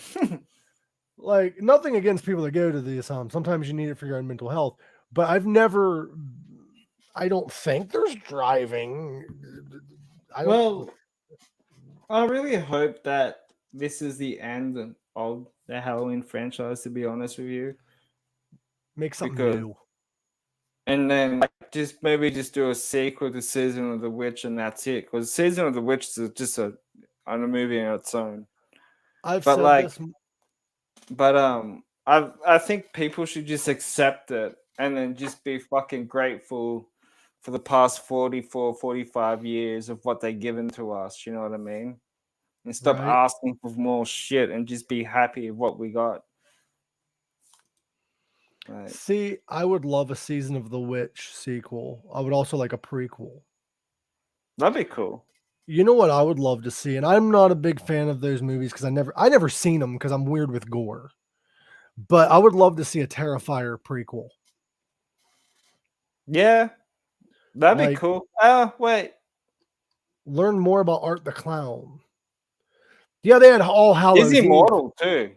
Speaker 1: Like, nothing against people that go to the asylum. Sometimes you need it for your own mental health. But I don't think there's driving.
Speaker 2: I really hope that this is the end of the Halloween franchise, to be honest with you.
Speaker 1: Make something new.
Speaker 2: And then maybe do a sequel to Season of the Witch, and that's it. Because Season of the Witch is just a movie on its own. I think people should just accept it and then just be fucking grateful for the past 44, 45 years of what they've given to us. You know what I mean? and stop
Speaker 1: Right.
Speaker 2: asking for more shit and just be happy with what we got. Right.
Speaker 1: See, I would love a Season of the Witch sequel. I would also like a prequel.
Speaker 2: That'd be cool.
Speaker 1: You know what I would love to see, and I'm not a big fan of those movies because I never seen them because I'm weird with gore. But I would love to see a Terrifier prequel.
Speaker 2: Yeah, that'd be cool. Wait.
Speaker 1: Learn more about Art the Clown. Yeah, they had All Hallows
Speaker 2: Eve. He's immortal too.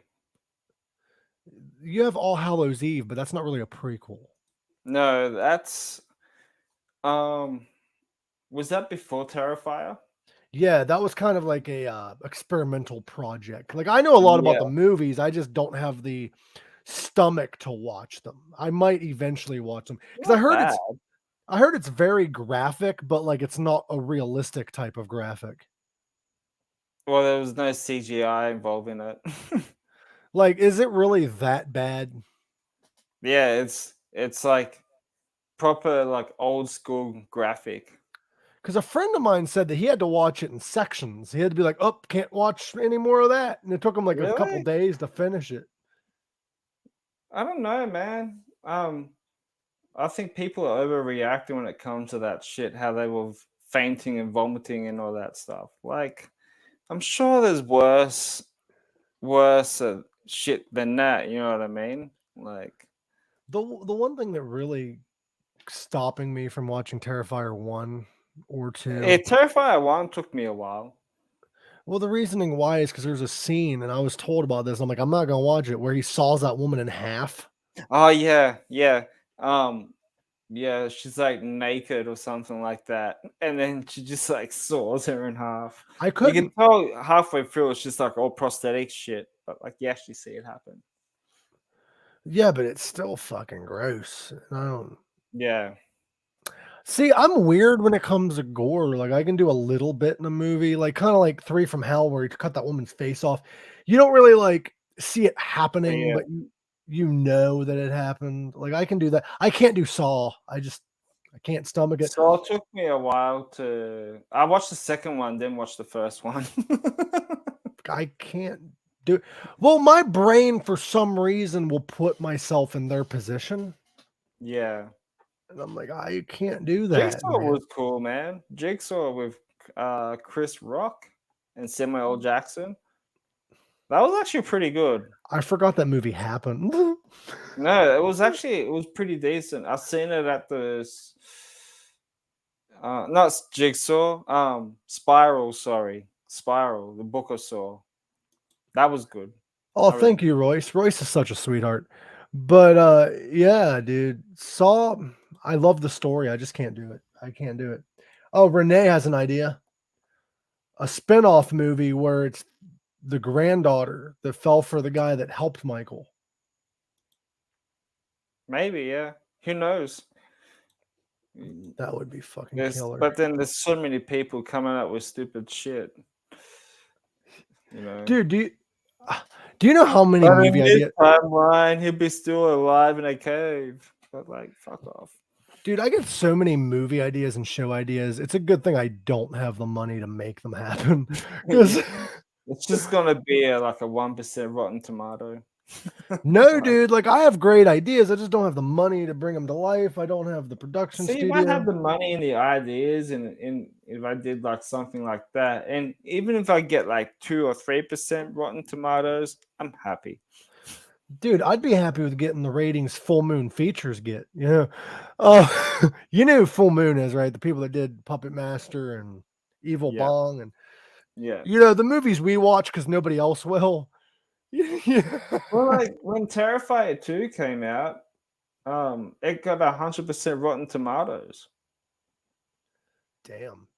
Speaker 1: You have All Hallows Eve, but that's not really a prequel.
Speaker 2: No, that's was that before Terrifier?
Speaker 1: Yeah, that was kind of like a experimental project. Like I know a lot about the movies, I just don't have the stomach to watch them. I might eventually watch them because I heard it's very graphic, but like it's not a realistic type of graphic.
Speaker 2: Well, there was no CGI involved in it.
Speaker 1: Like, is it really that bad?
Speaker 2: Yeah, it's like proper like old school graphic.
Speaker 1: Because a friend of mine said that he had to watch it in sections. He had to be like, "Oh, can't watch any more of that," and it took him like a couple days to finish it.
Speaker 2: I don't know, man. I think people are overreacting when it comes to that shit. How they were fainting and vomiting and all that stuff. Like, I'm sure there's worse shit than that. You know what I mean? Like,
Speaker 1: the one thing that really stopping me from watching Terrifier 1 or 2.
Speaker 2: Terrifier 1 took me a while.
Speaker 1: Well, the reasoning why is because there's a scene, and I was told about this. I'm like, I'm not gonna watch it, where he saws that woman in half.
Speaker 2: Oh yeah. Yeah, she's like naked or something like that, and then she just like saws her in half. You can tell halfway through it's just like all prosthetic shit, but like you actually see it happen.
Speaker 1: Yeah, but it's still fucking gross. I don't.
Speaker 2: Yeah.
Speaker 1: See, I'm weird when it comes to gore. Like I can do a little bit in a movie, like kind of like 3 from Hell, where he cut that woman's face off. You don't really like see it happening, but you know that it happened. Like I can do that. I can't do Saw. I can't stomach it.
Speaker 2: Saw took me a while to. I watched the second one, then watched the first one.
Speaker 1: I can't do. Well, my brain for some reason will put myself in their position.
Speaker 2: Yeah.
Speaker 1: And I'm like, I can't do that.
Speaker 2: Jigsaw was cool, man. Jigsaw with Chris Rock and Samuel L. Jackson. That was actually pretty good.
Speaker 1: I forgot that movie happened.
Speaker 2: No, it was pretty decent. I've seen it at the not Jigsaw, Spiral, the Book of Saw. That was good.
Speaker 1: Oh, thank you, Royce. Royce is such a sweetheart. But yeah, dude, Saw, I love the story. I just can't do it. I can't do it. Oh, Renee has an idea. A spin-off movie where it's the granddaughter that fell for the guy that helped Michael.
Speaker 2: Maybe, yeah. Who knows?
Speaker 1: That would be fucking killer.
Speaker 2: But then there's so many people coming up with stupid shit. You know,
Speaker 1: dude, do you know how many movie ideas?
Speaker 2: Timeline, he'll be still alive in a cave. But like, fuck off.
Speaker 1: Dude, I get so many movie ideas and show ideas. It's a good thing I don't have the money to make them happen.
Speaker 2: It's just gonna be like a 1% Rotten Tomato.
Speaker 1: No, dude. Like I have great ideas. I just don't have the money to bring them to life. I don't have the production studio.
Speaker 2: You might have the money and the ideas, and if I did like something like that, and even if I get like 2 or 3% Rotten Tomatoes, I'm happy.
Speaker 1: Dude, I'd be happy with getting the ratings Full Moon Features get. You know, you know who Full Moon is, right? The people that did Puppet Master and Evil Bong, and you know the movies we watch because nobody else will.
Speaker 2: Yeah. Well, like when Terrifier 2 came out, it got 100% Rotten Tomatoes.
Speaker 1: Damn.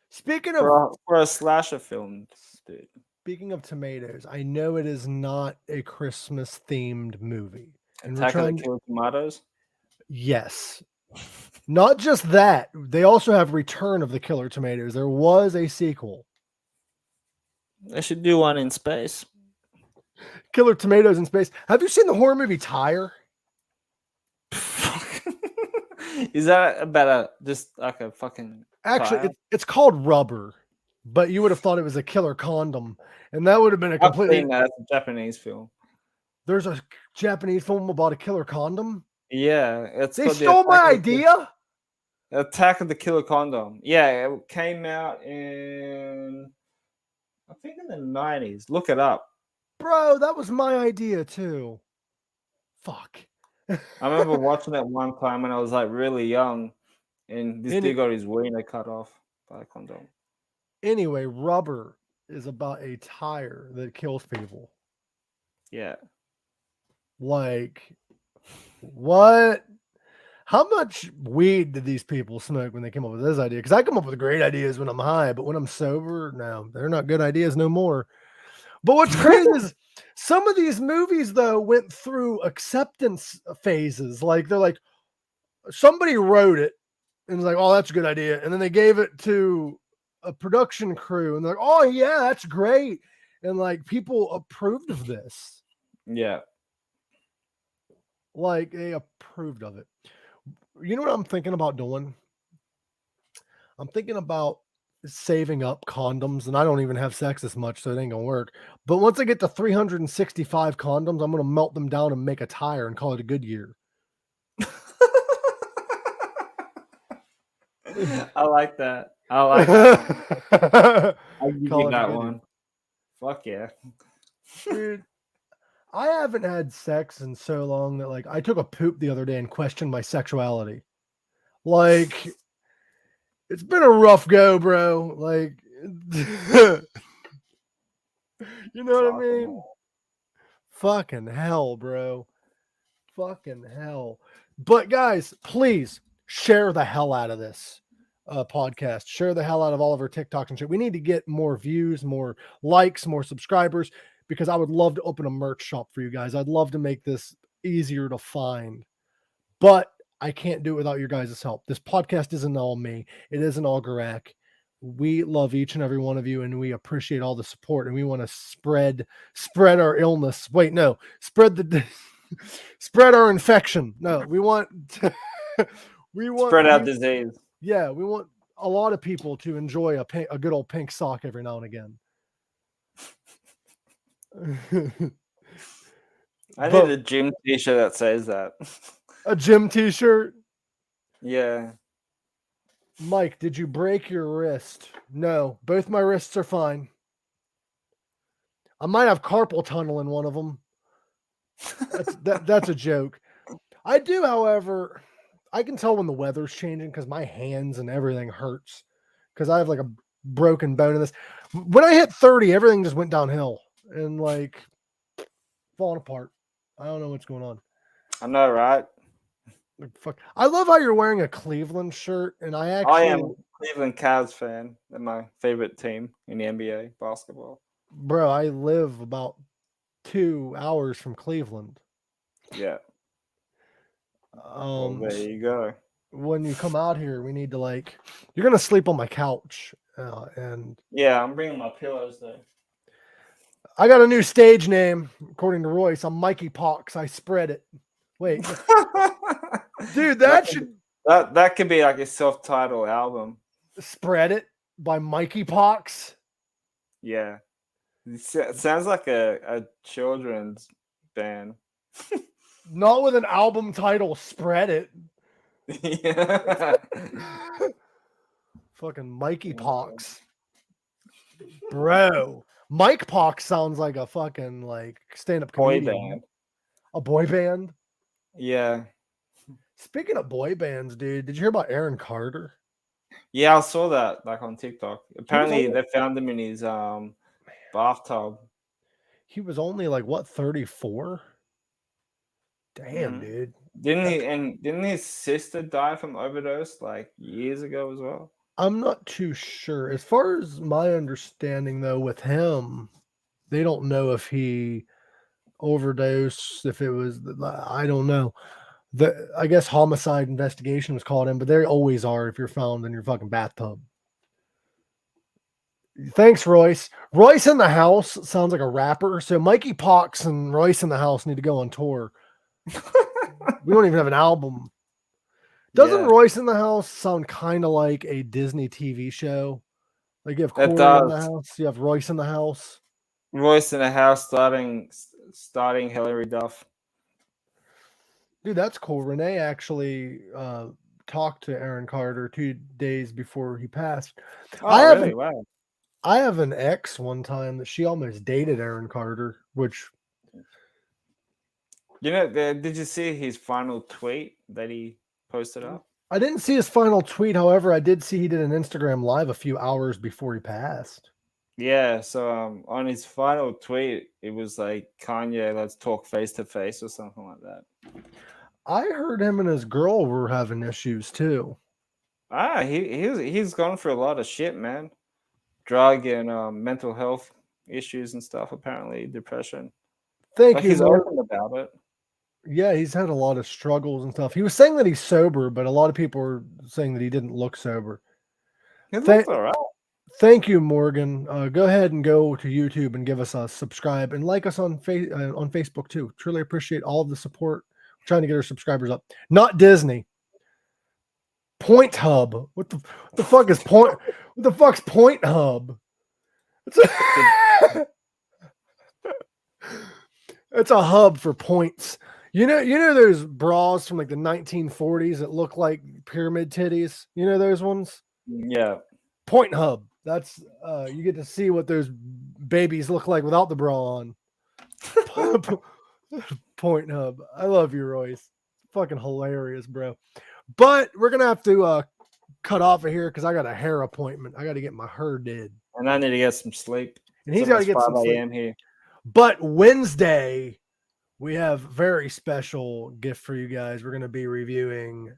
Speaker 1: Speaking of
Speaker 2: for a slasher film, dude.
Speaker 1: Speaking of tomatoes, I know it is not a Christmas themed movie.
Speaker 2: And Attack of the Killer Tomatoes?
Speaker 1: Yes. Not just that. They also have Return of the Killer Tomatoes. There was a sequel.
Speaker 2: They should do one in space.
Speaker 1: Killer Tomatoes in space. Have you seen the horror movie Tire?
Speaker 2: Is that about just like a fucking
Speaker 1: Actually, it's called Rubber. but you would have thought it was a killer condom, and that would have been a
Speaker 2: I've
Speaker 1: completely.
Speaker 2: seen that. It's a Japanese film.
Speaker 1: There's a Japanese film about a killer condom.
Speaker 2: Yeah, it's
Speaker 1: They
Speaker 2: called
Speaker 1: stole my idea.
Speaker 2: Attack of the Killer Condom. Yeah, it came out in, I think, in the 90s. Look it up.
Speaker 1: Bro, that was my idea too. Fuck.
Speaker 2: I remember watching it one time when I was like really young, and this dude got his wiener cut off by a condom.
Speaker 1: Anyway, Rubber is about a tire that kills people.
Speaker 2: Yeah.
Speaker 1: Like, what? How much weed did these people smoke when they came up with this idea? Because I come up with great ideas when I'm high, but when I'm sober, no, they're not good ideas no more. But what's crazy is some of these movies, though, went through acceptance phases. Like, they're like, somebody wrote it and was like, oh, that's a good idea. And then they gave it to a production crew and they're like, oh, yeah, that's great. And like, people approved of this.
Speaker 2: Yeah.
Speaker 1: Like, they approved of it. You know what I'm thinking about doing? I'm thinking about saving up condoms, and I don't even have sex this much, so it ain't gonna work. But once I get to 365 condoms, I'm gonna melt them down and make a tire and call it a Goodyear.
Speaker 2: I like that. I like that. I'll give you that one. Fuck yeah.
Speaker 1: Dude, I haven't had sex in so long that like I took a poop the other day and questioned my sexuality. Like, it's been a rough go, bro. Like, you know what I mean? Fucking hell, bro. Fucking hell. But guys, please share the hell out of this podcast. Share the hell out of all of our TikToks and shit. We need to get more views, more likes, more subscribers, because I would love to open a merch shop for you guys. I'd love to make this easier to find, but I can't do it without your guys' help. This podcast isn't all me. It isn't all Gorak. We love each and every one of you, and we appreciate all the support, and we want to spread our illness. Wait, no, spread our infection. No, we want
Speaker 2: spread out disease.
Speaker 1: Yeah, we want a lot of people to enjoy a good old pink sock every now and again.
Speaker 2: I need a gym t-shirt that says that.
Speaker 1: A gym t-shirt?
Speaker 2: Yeah.
Speaker 1: Mike, did you break your wrist? No, both my wrists are fine. I might have carpal tunnel in one of them. That's a joke. I do, however, I can tell when the weather's changing because my hands and everything hurts because I have like a broken bone in this. When I hit 30, everything just went downhill and like falling apart. I don't know what's going on.
Speaker 2: I know, right?
Speaker 1: Like, fuck. I love how you're wearing a Cleveland shirt, and I
Speaker 2: am a Cleveland Cavs fan. They're my favorite team in the NBA basketball.
Speaker 1: Bro, I live about 2 hours from Cleveland.
Speaker 2: Yeah. Well, there you go.
Speaker 1: When you come out here, we need to you're gonna sleep on my couch, and
Speaker 2: yeah, I'm bringing my pillows though.
Speaker 1: I got a new stage name, according to Royce. I'm Mikey Pox. I spread it. Wait, dude, that
Speaker 2: could be like a self-titled album.
Speaker 1: Spread It by Mikey Pox.
Speaker 2: Yeah, it sounds like a children's band.
Speaker 1: Not with an album title, Spread It.
Speaker 2: Yeah.
Speaker 1: Fucking Mikey Pox. Bro. Mike Pox sounds like a fucking stand-up comedian.
Speaker 2: Boy band.
Speaker 1: A boy band?
Speaker 2: Yeah.
Speaker 1: Speaking of boy bands, dude, did you hear about Aaron Carter?
Speaker 2: Yeah, I saw that on TikTok. Apparently they found him in his bathtub.
Speaker 1: He was only 34? Damn, dude.
Speaker 2: Didn't his sister die from overdose years ago as well?
Speaker 1: I'm not too sure. As far as my understanding, though, with him, they don't know if he overdosed, if it was, I don't know. I guess homicide investigation was called in, but they always are if you're found in your fucking bathtub. Thanks, Royce. Royce in the House sounds like a rapper. So Mikey Pox and Royce in the House need to go on tour. We don't even have an album. Doesn't Royce in the House sound kind of like a Disney TV show? Like you have
Speaker 2: That
Speaker 1: Corey in the
Speaker 2: does.
Speaker 1: house, you have Royce in the house.
Speaker 2: Royce in the house starting Hillary Duff.
Speaker 1: Dude, that's cool. Renee actually talked to Aaron Carter 2 days before he passed.
Speaker 2: Oh, really? Wow.
Speaker 1: I have an ex one time that she almost dated Aaron Carter, which
Speaker 2: did you see his final tweet that he posted up?
Speaker 1: I didn't see his final tweet. However, I did see he did an Instagram live a few hours before he passed.
Speaker 2: Yeah, so on his final tweet, it was like, Kanye, let's talk face to face or something like that.
Speaker 1: I heard him and his girl were having issues too.
Speaker 2: He's gone through a lot of shit, man. Drug and mental health issues and stuff, apparently, depression.
Speaker 1: Thank you.
Speaker 2: He's open about it.
Speaker 1: Yeah, he's had a lot of struggles and stuff. He was saying that he's sober, but a lot of people were saying that he didn't look sober.
Speaker 2: He looked all right.
Speaker 1: Thank you, Morgan. Go ahead and go to YouTube and give us a subscribe and like us on Facebook too. Truly appreciate all of the support. We're trying to get our subscribers up. Not Disney. Point Hub. What the fuck is Point? What the fuck's Point Hub? It's a hub for points. You know those bras from like the 1940s that look like pyramid titties. You know those ones?
Speaker 2: Yeah.
Speaker 1: Point Hub. That's you get to see what those babies look like without the bra on. Point Hub. I love you, Royce. Fucking hilarious, bro. But we're gonna have to cut off of here because I got a hair appointment. I got to get my hair did,
Speaker 2: and I need to get some sleep.
Speaker 1: And he's got to get some sleep.
Speaker 2: Here.
Speaker 1: But Wednesday, we have very special gift for you guys. We're gonna be reviewing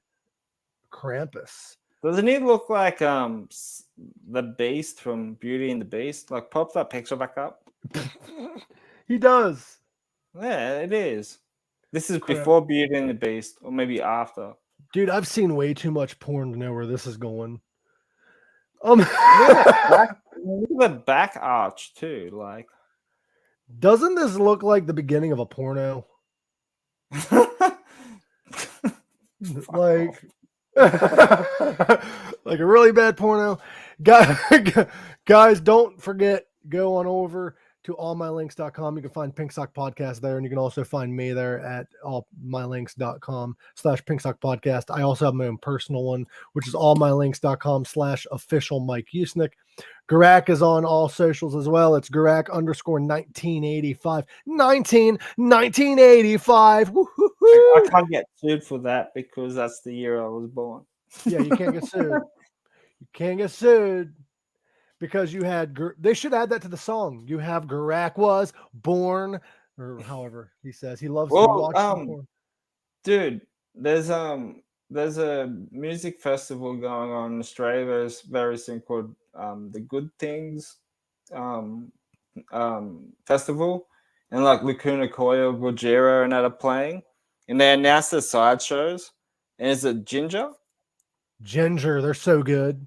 Speaker 1: Krampus.
Speaker 2: Doesn't he look like the Beast from Beauty and the Beast? Like, pop that picture back up.
Speaker 1: He does.
Speaker 2: Yeah, it is. This is before Beauty and the Beast, or maybe after.
Speaker 1: Dude, I've seen way too much porn to know where this is going.
Speaker 2: Look at the back arch too. Like,
Speaker 1: doesn't this look like the beginning of a porno? Like. Like a really bad porno. Guys, don't forget, go on over to allmylinks.com. You can find Pink Sock Podcast there, and you can also find me there at allmylinks.com/Pink Sock Podcast. I also have my own personal one, which is allmylinks.com/official Mike Usenick. Gorak is on all socials as well. It's Gorak_1985. 1985.
Speaker 2: I can't get sued for that because that's the year I was born.
Speaker 1: Yeah, you can't get sued. You can't get sued because you had. They should add that to the song. You have Gorak was born, or however he says. He loves to watch porn.
Speaker 2: Dude, there's a music festival going on in Australia. There's very thing called the Good Things Festival, and like Lacuna Coil, Gojira, and that are playing. And they announced the sideshows. And is it Ginger?
Speaker 1: Ginger, they're so good.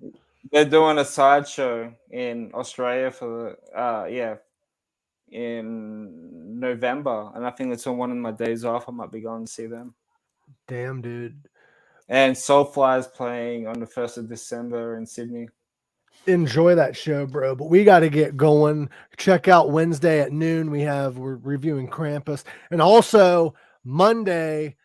Speaker 2: They're doing a sideshow in Australia for in November. And I think it's on one of my days off. I might be going to see them.
Speaker 1: Damn, dude.
Speaker 2: And Soulfly is playing on the 1st of December in Sydney.
Speaker 1: Enjoy that show, bro. But we got to get going. Check out Wednesday at noon. We're reviewing Krampus. And also Monday,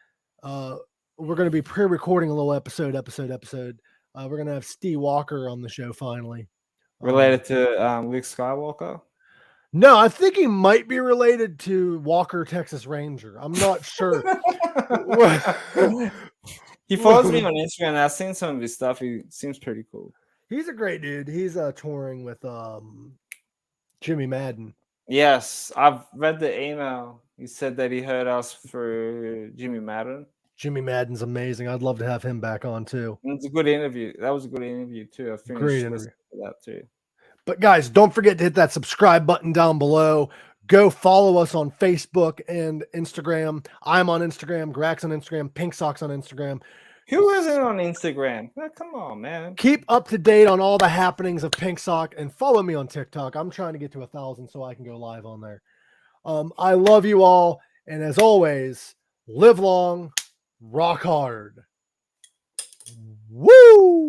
Speaker 1: we're going to be pre-recording a little episode. We're going to have Steve Walker on the show finally.
Speaker 2: Related to Luke Skywalker?
Speaker 1: No, I think he might be related to Walker, Texas Ranger. I'm not sure.
Speaker 2: He follows me on Instagram. I've seen some of his stuff. He seems pretty cool.
Speaker 1: He's a great dude. He's touring with Jimmy Madden.
Speaker 2: Yes, I've read the email. He said that he heard us through Jimmy Madden.
Speaker 1: Jimmy Madden's amazing. I'd love to have him back on too.
Speaker 2: And it's a good interview. That was a good interview too. I finished
Speaker 1: Great interview.
Speaker 2: That too.
Speaker 1: But guys, don't forget to hit that subscribe button down below. Go follow us on Facebook and Instagram. I'm on Instagram. Gorak's on Instagram. Pink Sock's on Instagram.
Speaker 2: Who isn't on Instagram? Oh, come on, man.
Speaker 1: Keep up to date on all the happenings of Pink Sock and follow me on TikTok. I'm trying to get to 1,000 so I can go live on there. I love you all. And as always, live long, rock hard. Woo!